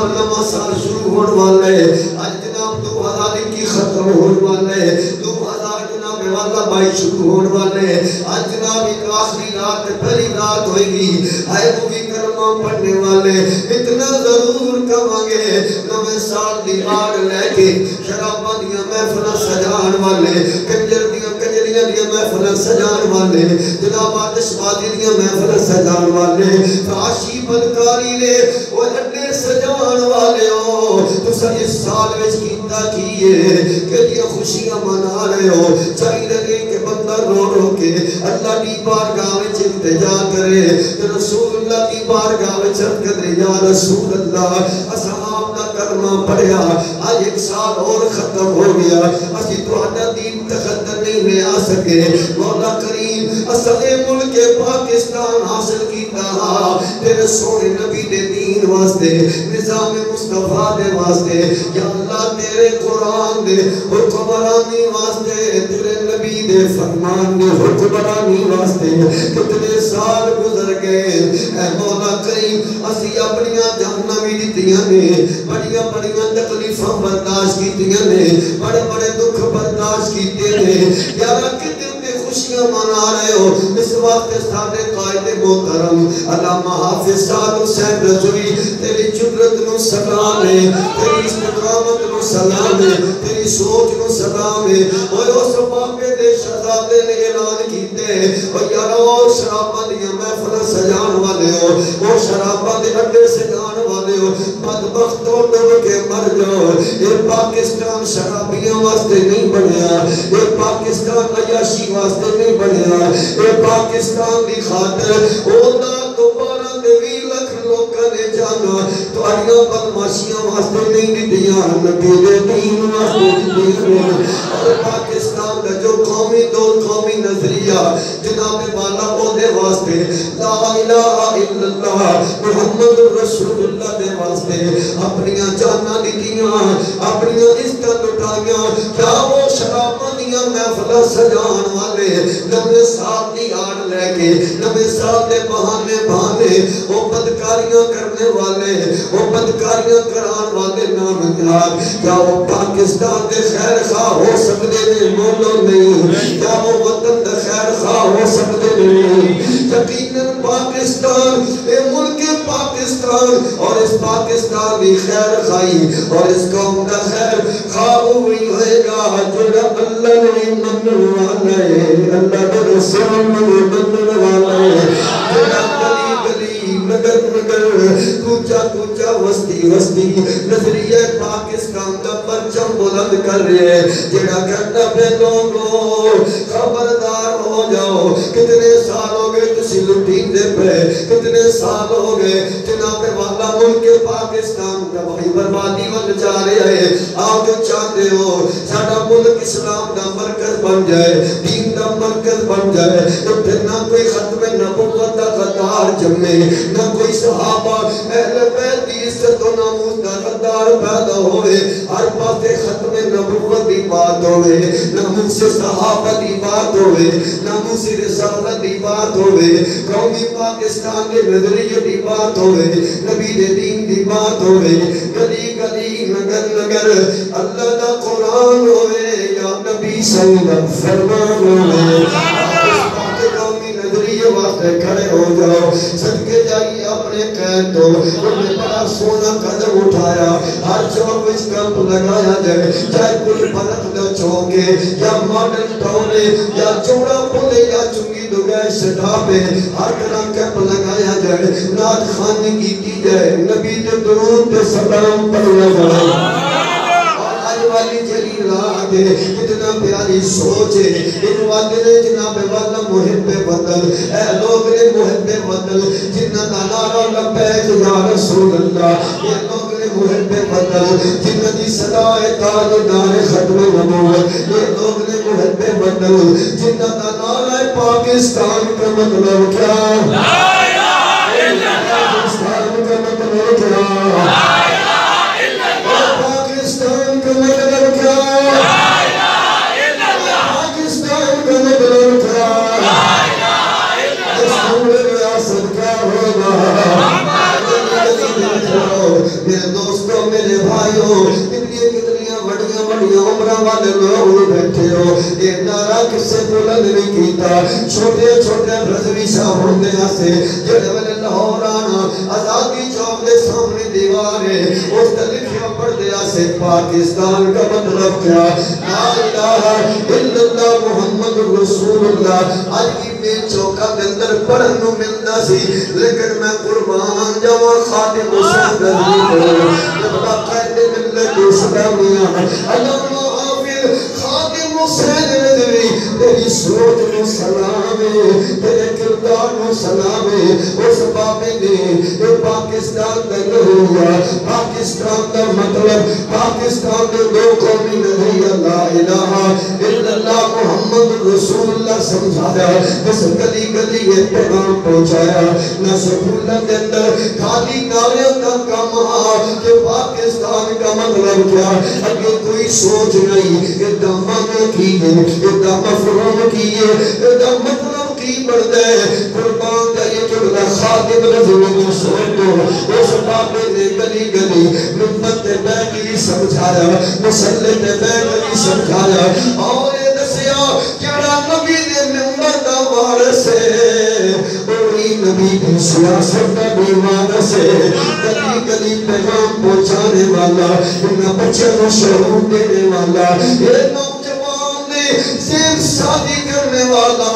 جناب نواں سال شروع ہونے والا ہے آج جناب 2021 ختم ہونے والا ہے 2000 جناب والا 22 شروع ہونے والا ہے آج جناب ایک آخری رات پہلی رات ہوئے گی آئے وہ بھی کلمہ پڑھنے والے اتنا ضرور کہاں گے نویں سال دی آڑ لے کے شرابہ دیا محفلہ سجان والے کنجر دیا کنجریاں دیا محفلہ سجان والے جناب آتش بازی دیا محفلہ سجان والے فاشی بدکاری نے وہ اڈے سجان والے ہو تو سا اس سال وچ کیتا کیے کہ دیا خوشیاں منا رہے ہو چاہی لگے کہ بندہ رو رو کے اللہ کی بارگاہ وچ التجا کرے رسول اللہ کی بارگاہ وچ عرض کرے یا رسول اللہ اصحاب دا کلمہ پڑھیا آج ایک سال اور ختم ہو گیا اسی تو آدھا دین تخطر نہیں لے آ سکے مولا کریم اصل ملک پاکستان حاصل کیتا تیرے سونے نبی دے دین واسطے نظام مصطفیٰ دے واسطے یا اللہ تیرے قرآن دے حکمرانی واسطے تیرے نبی دے فرمان دے حکمرانی واسطے کتنے سال گزر گئے اے مولا کریم اسی اپنیاں جہنمی دیتیاں نے بڑیاں بڑیاں تکلیفاں برداشت کیتیاں نے بڑے بڑے دکھ برداشت کیتے نے یا کتنے خوشیاں منا رہے ہو اس وقت سارے قائد محترم علامہ حافظ سعد حسین رضوی تیری جرت نو سلام ہے تیری استقامت نو سلام ہے تیری سوچ نو سلام ہے اور اس واقعے دے شہزادے نے اعلان کیتے اور یارو شرابہ دیا محفل سجان والے ہو وہ شرابہ دے اڈے سجان والے ہو بدبختوں ڈب کے مر جاؤ یہ پاکستان شرابیاں واسطے نہیں بنیا یہ پاکستان عیاشی واسطے نہیں بنیا یہ پاکستان دی خاطر اونا دوبارہ دیوی لکھ لوکا نے جانا تو آئیاں بدماشیاں واسطے نہیں دیدیاں نبی دے دین واسطے دیدیاں اور پاکستان دا جو قومی دور قومی نظریہ جناب والا عہدے واسطے لا الہ الا اللہ محمد رسول اللہ دے واسطے اپنیاں جانا دیدیاں اپنیاں عزتاں لٹائیاں کیا وہ شرابہ دیاں محفلہ سجان والے نوے سال دی آڑ لے کے نوے سال دے بہانے وہ بدکاریاں کرنے والے وہ بدکاریاں کران والے نامدار کیا وہ پاکستان دے خیر خواہ ہو سکتے نے مولو نہیں کیا وہ وطن دے خیر خواہ ہو سکتے نہیں یقیناً پاکستان اے ملک پاکستان اور اس پاکستان دی خیر خواہی اور اس قوم دا خیر خواہ ہوئی ہوئے گا جڑا اللہ نے منن والا ہے اللہ دے رسول نے منن والا ہے جڑا گلی گلی نگر نگر کوچا کوچا وسطی وسطی نظریہ پاکستان دا پرچم بلند کر رہے جڑا کہتا پہ لوگو خبردار ہو جاؤ کتنے سال ہو گئے تسی لٹین دے پہ کتنے سال ہو گئے جناب والا ملک پاکستان کا بھائی بربادی وقت جا رہے ہیں آپ جو چاہتے ہو ساڑا ملک اسلام دا مرکز بن جائے دین دا مرکز بن جائے تو پھر نہ کوئی ختم نبوت دا قطار جمے نہ کوئی صحابہ اہل بیت دی عزت و ناموس دا قطار پیدا ہوئے ہر پاسے ختم نبوت دی بات ہوئے ناموس صحابہ دی بات ہوئے ناموس رسالت دی بات ہوئے قومی پاکستان کے نظریے دی بات ہوئے نبی دے دین دی بات ہوئے گلی گلی نگر نگر اللہ دا قرآن ہوئے یا نبی صلی فرمان ہوئے واسطے کھڑے ہو جاؤ صدقے جائیے اپنے قید دو انہیں بڑا سونا قدم اٹھایا ہر چوک اس کمپ لگایا جائے چاہے کوئی بلک نہ چوکے یا ماڈل ٹاؤنے یا چوڑا پولے یا چنگی دگائے شٹابے ہر طرح کمپ لگایا جائے نات خانی کی جائے نبی دے درود دے سلام پڑھنا جائے والی جلیل آگے اتنا پیاری سوچ ہے ان وادنے جناب والا محب وطن اے لوگ نے محب وطن جنہ نارا لبیک یا رسول اللہ یہ لوگ نے محب وطن جنہ دی صدای تاجدار ختم نبوت یہ لوگ نے محب وطن جنہ نارا پاکستان کا مطلب کیا لا الہ الا اللہ پاکستان کا مطلب کیا لا الہ الا اللہ پاکستان کا مطلب کیا لا الہ الا اللہ پاکستان کا مطلب کیا لا الہ الا اللہ اس ریاست کیا ہوگا دوستوں میرے بھائیوں کتنی بڑیاں بڑیاں عمرہ والے لوگ بیٹھے ہو یہ نعرہ کس سے بلند نہیں کیتا چھوٹے چھوٹے رضوی صاحب ہوندے سے جڑے والے لاہور آنا آزادی چوک دے سامنے دیوار ہے اس تے لکھیا پڑھ دیا سے پاکستان کا مطلب کیا لا الہ الا اللہ محمد رسول اللہ آج کی میں چوکا کے اندر پڑھن نو ملدا سی لیکن میں قربان جاواں خادم حسین رضوی کو جب باقاعدہ ملت اسلامیہ علامہ حافظ خادم حسین رضوی تیری سوچ نو سلام ہے تیرے کردار نو سلام ہے اس بابے نے پاکستان دا لہویا پاکستان دا مطلب پاکستان دے دو قومی نظریہ لا الہ الا اللہ محمد رسول اللہ سمجھایا اس گلی گلی یہ پیغام پہنچایا نہ سکولہ کے اندر خالی نعرے کا کام کہ پاکستان کا مطلب کیا اگر کوئی سوچ نہیں ادھا مانا کیے ادھا مفہوم کیے ادھا مطلب کی بڑھ دے قربان کا یہ جڑا خادم رضوی میں سوچ دو اس بابے نے گلی گلی ممت بیٹی سمجھایا مسلح بیٹی سمجھایا اور یہ دسیا جڑا نبی دے ممبر دا وارث ہے وہی نبی کی سیاست کا بیمار سے گلی گلی پیغام پہنچانے والا ان بچوں کو شعور دینے والا یہ نوجوان نے صرف شادی کرنے والا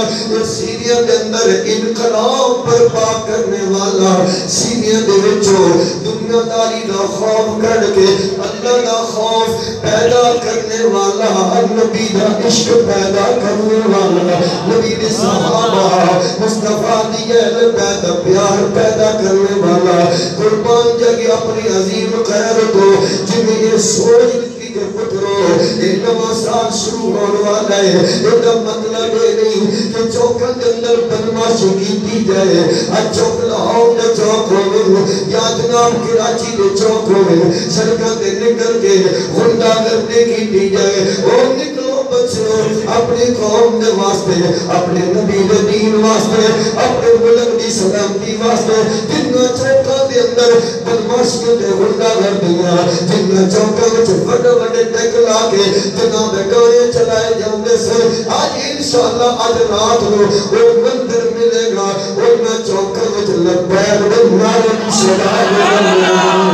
سیریہ کے اندر انقلاب برپا کرنے والا سیریہ دے وچوں دنیا داری دا خوف کر کے اللہ دا خوف پیدا کرنے والا نبی دا عشق پیدا کرنے والا نبی دے صحابہ مصطفیٰ دی اہل پیدا پیار پیدا کرنے والا قربان جگہ اپنی عظیم خیر کو جنہیں یہ سوچ کہ پترو ایک نواں سال شروع ہونے والا ہے ایک مطلب ہے نہیں کہ چوکن کے اندر بدماشی کی جائے آج چوک لاہور دے چوک ہوئے یا جناب کراچی دے چوک ہوئے سڑکاں دے نکل کے غنڈہ گردی کی جائے اور نکلو بچوں اپنی قوم دے واسطے اپنے نبی دے دین واسطے اپنے ملک دی سلامتی واسطے جنہ چوکاں دے اندر بدماشی دے غنڈہ گردیاں جنہ چوکاں وچ بڑا بڑے ٹیکلا کے جناب گانے چلائے جاندے سے آج انشاءاللہ آج رات کو وہ مندر ملے گا اور میں چوکا وچ لبیک دے نعرے کی صدا